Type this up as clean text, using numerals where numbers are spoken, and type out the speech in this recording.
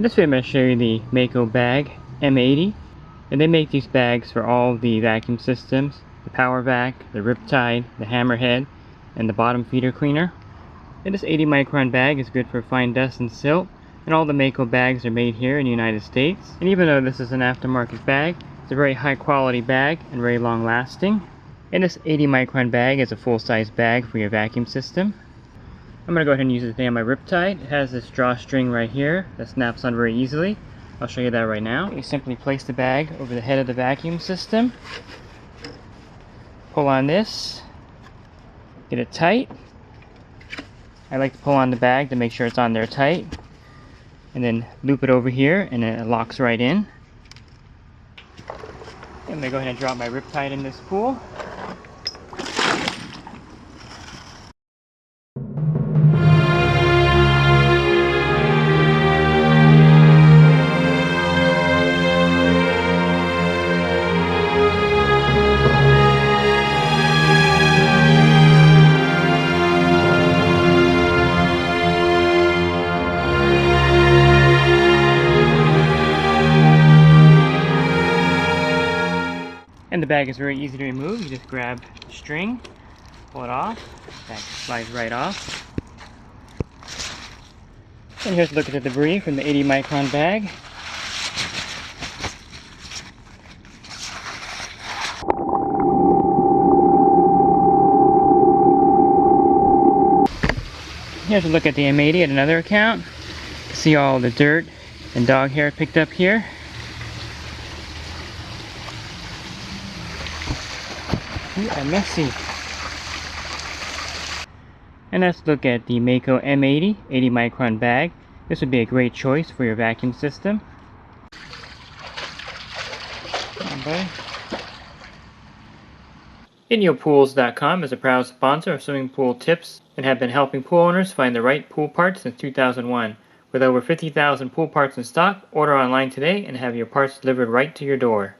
In this video I'm going to show you the Mako bag M-80, and they make these bags for all the vacuum systems, the Power Vac, the Riptide, the Hammerhead, and the bottom feeder cleaner. And this 80 micron bag is good for fine dust and silt, and all the Mako bags are made here in the United States. And even though this is an aftermarket bag, it's a very high quality bag and very long lasting. And this 80 micron bag is a full-size bag for your vacuum system. I'm going to go ahead and use it today on my Riptide. It has this drawstring right here that snaps on very easily. I'll show you that right now. You simply place the bag over the head of the vacuum system. Pull on this. Get it tight. I like to pull on the bag to make sure it's on there tight. And then loop it over here and then it locks right in. I'm going to go ahead and drop my Riptide in this pool. And the bag is very easy to remove. You just grab the string, pull it off, the bag slides right off. And here's a look at the debris from the 80 micron bag. Here's a look at the M-80 at another account. You can see all the dirt and dog hair picked up here. Messy. And let's look at the Mako M-80 80 micron bag. This would be a great choice for your vacuum system. InyoPools.com is a proud sponsor of swimming pool tips and have been helping pool owners find the right pool parts since 2001. With over 50,000 pool parts in stock, order online today and have your parts delivered right to your door.